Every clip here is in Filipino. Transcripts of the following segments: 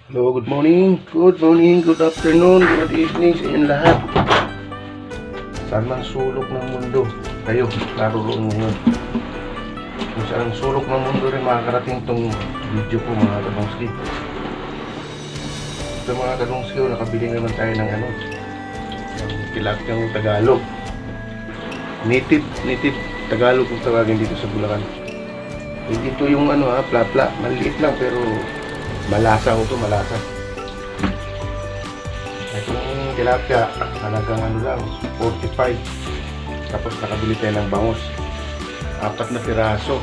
Hello, good morning, good afternoon, good evening sa inyong lahat. Saan man sulok ng mundo kayo naroon ngayon. Kung saan sulok ng mundo rin makakarating itong video ko mga kadungski. Ito mga kadungski, nakabili naman tayo ng ng tilapiyang Tagalog. Native Tagalog kung tawagin dito sa Bulacan. Hindi ito yung pla-pla, maliit lang pero malasa ko to, malasa. Itong tilapia, halagang lang, 45. Tapos nakabili tayo ng bangus. 4 na piraso.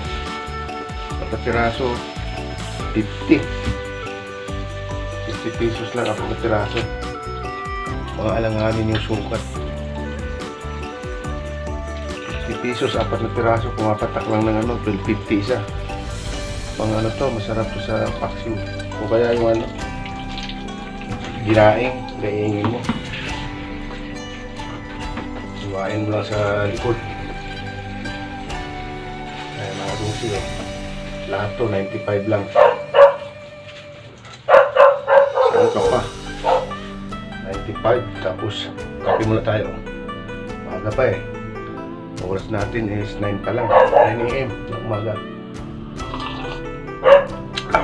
4 piraso, 50. 50 pesos lang 4 na piraso. Mga alanganin yung sukat. 50 pesos, 4 na piraso. Pumapatak lang ng 12.50 isa. Pang to, masarap to sa paksiw. O kaya yung ginaing, gaingin mo. Suwain mo lang sa likod. Ay, mga dungsi lahat to, 95 lang. Saan ka pa? 95, tapos kape muna tayo. Maaga pa oras natin is 9 pa lang, 9 AM ng umaga.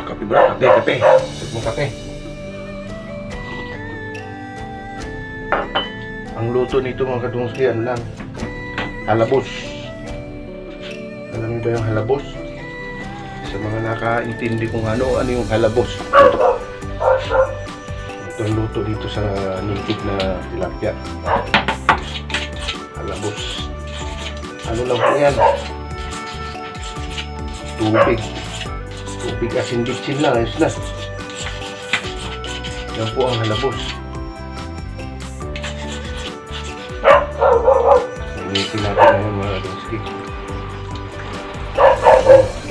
Kape bro, kape. Sip mong kape. Ang luto nito mga kadungski, lang? Halabos. Alam niyo ba yung halabos? Sa mga nakaintindi kung ano yung halabos. Ito ang luto dito sa native na tilapia. Halabos. Ano lang po yan? Tubig asin bitsin lang, ayos na. Yan po ang halabos. Linisin natin ngayon mga kadungski.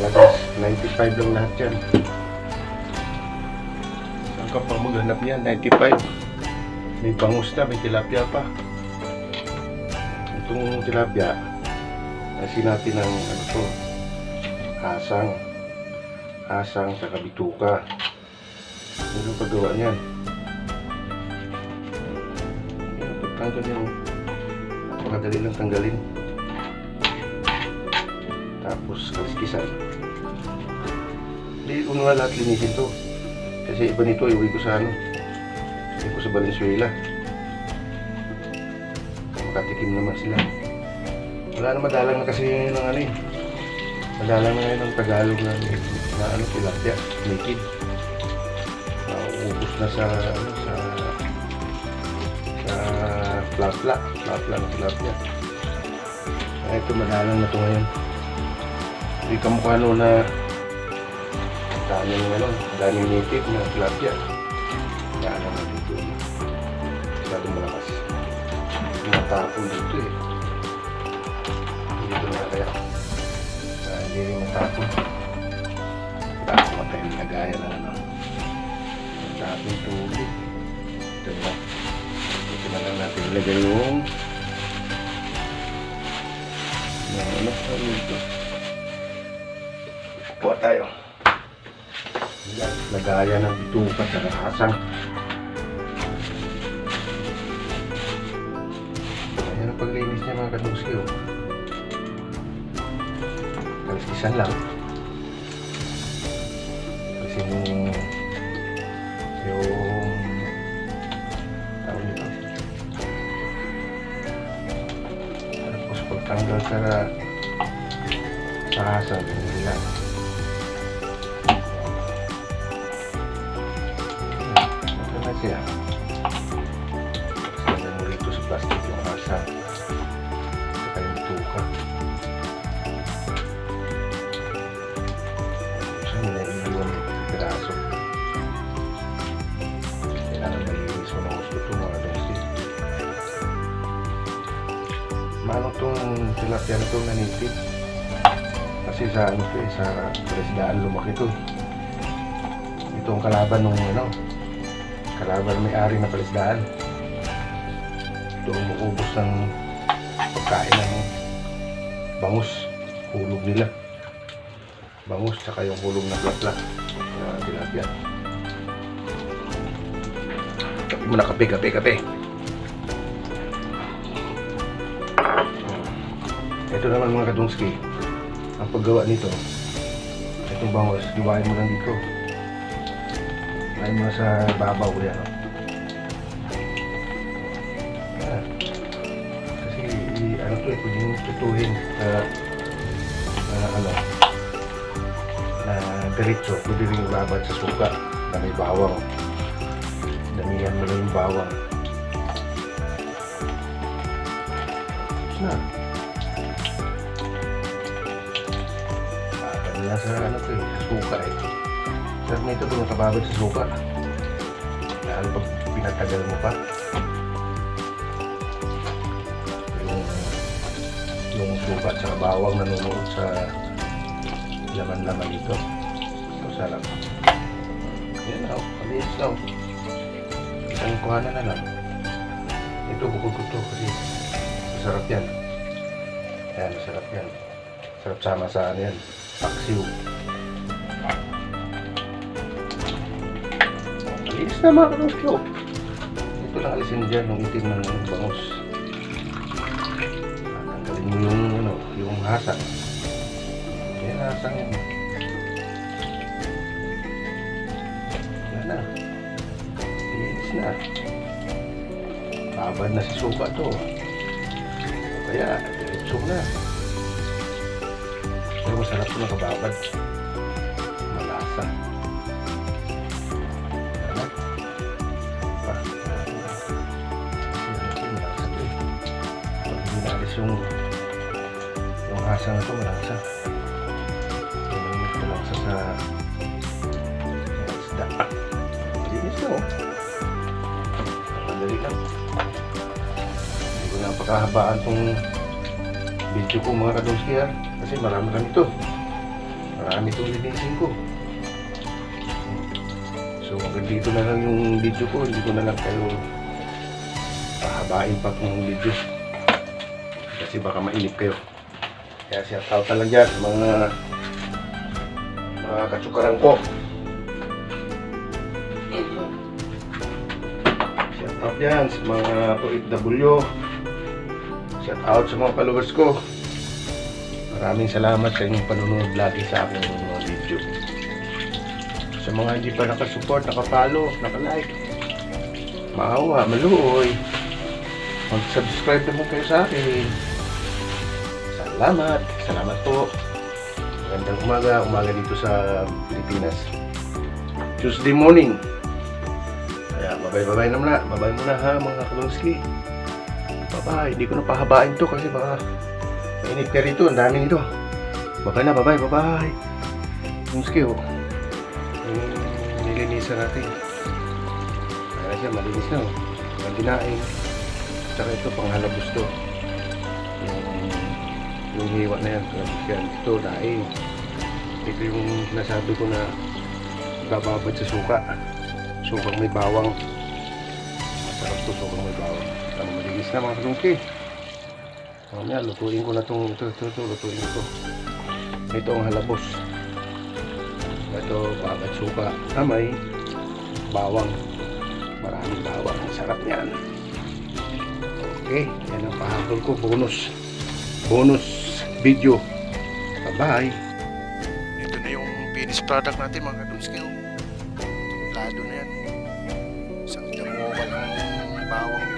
Lagas, 95 lang lahat yan. Saan ka pang maghanap niyan? 95. May bangus na, may tilapia pa. Itong tilapia, kasi natin ang asang sa bituka. Ano paggawa niyan? Pagtanggal yan. Napakadali lang tanggalin. Tapos kaliskisan. Hindi ko nga lahat linisin to. Kasi iba nito, iuwi ko sa iuwi ko sa Valenzuela. Makatikim naman sila. Wala na, madalang na kasi ng madalang na ngayon ng Tagalog na tilapia, naked. Nauubos na sa pla-pla na tilapia. Ito madalang na ito ngayon. Hindi kamukha na daming native na tilapia. Yan naman dito. Masyadong malakas. Matapon dito dito na kaya. Hindi rin matapon. Matay na gaya ng matapon tubig. Ito na. Ito na lang natin ilagay yung dito. Kuha tayo. Lagaya ng bituka sa asang. Ayan ang paglinis niya mga kadungski. Kaliskisan lang. Kasi yung tawag nito. Tapos pagtanggal sa asang, hindi lang. Siya. Kasi mo rito sa plastic yung asang saka yung bituka. So nilaiwan yung piraso. Kailangan malinis mo ng gusto ito mga dungsi. Mano itong tilapia na ito na native. Kasi sa sa presdaan lumaki ito. Ito ang kalaban ng kalaban may-ari na palisdaan. Ito umuubos ng pagkain ng bangus, hulog nila. Bangus tsaka yung hulog na plat-plat na tilapia. muna kape. Ito naman mga kadungski, ang paggawa nito, itong bangos, giwain mo lang dito. Giwain mo sa babaw yan. Kasi ano to, pwedeng tutuhin na diretso, pwede rin ibabad sa suka na may bawang. Damihan mo lang yung bawang. Na. Nasa ano to eh, suka eh. Sarap nito kung nakababad sa suka. Lalo pag pinatagal mo pa. Yung suka at saka bawang nanunuot sa laman-laman dito. So sarap. Yan o, maliit lang. Isang kuhanan na lang. Ito bukod ko to kasi masarap yan. Ayan, masarap yan. Sarap sama sa ano yan. Paksiw. Malinis na mga kanuskyo. Ito lang alisin dyan yung itim ng bangus. Tanggalin mo yung ano, yung hasa. Yan hasang yan. Yan na. Linis na. Babad na si suka to. Kaya, diretso na. Pero masarap ito nakababad. Malasa. Ano? Malasa ito eh. Pag binalis yung hasa na ito, malasa. Malasa sa isda. Linis na oh. Madali lang. Hindi ko na pagkahabaan itong video ko mga kadungski ha. Kasi marami ito. Marami itong linisin ko. So hanggang dito na lang yung video ko. Hindi ko na lang kayo pahabain pa kung video. Kasi baka mainip kayo. Kaya shout out na lang dyan mga katsukarang ko. Shout out dyan sa mga OFW. Shout out sa mga followers ko. Maraming salamat sa inyong panunod lagi sa aking mga video. Sa mga hindi pa nakasupport, nakapollow, nakalike, maawa, maluoy, mag-subscribe naman kayo sa akin. Salamat po. Magandang umaga dito sa Pilipinas. Tuesday morning. Kaya babay muna ha mga kalungski. Bye. Hindi ko na pahabain to kasi baka mainit ka rito, ang daming ito. Bye. Yung skill. Yung nilinisan natin. Kaya siya, malinis na. Ang dinaing. Tsaka ito, panghalabos to. Yung hiwa na yan. Ito, daing. Ito yung nasabi ko na bababad sa suka. Sukang may bawang. Masarap to, sukang may bawang. Ang malinis na mga kalungki. Mamaya, lutuin ko na itong lutuin ko. Ito ang halabos. Ito, bagat suka. May bawang. Maraming bawang. Sarap niyan. Okay, yan ang pahabol ko. Bonus video. Bye-bye. Ito na yung finished product natin mga kadungski. Lado na yan. Isang damo walang bawang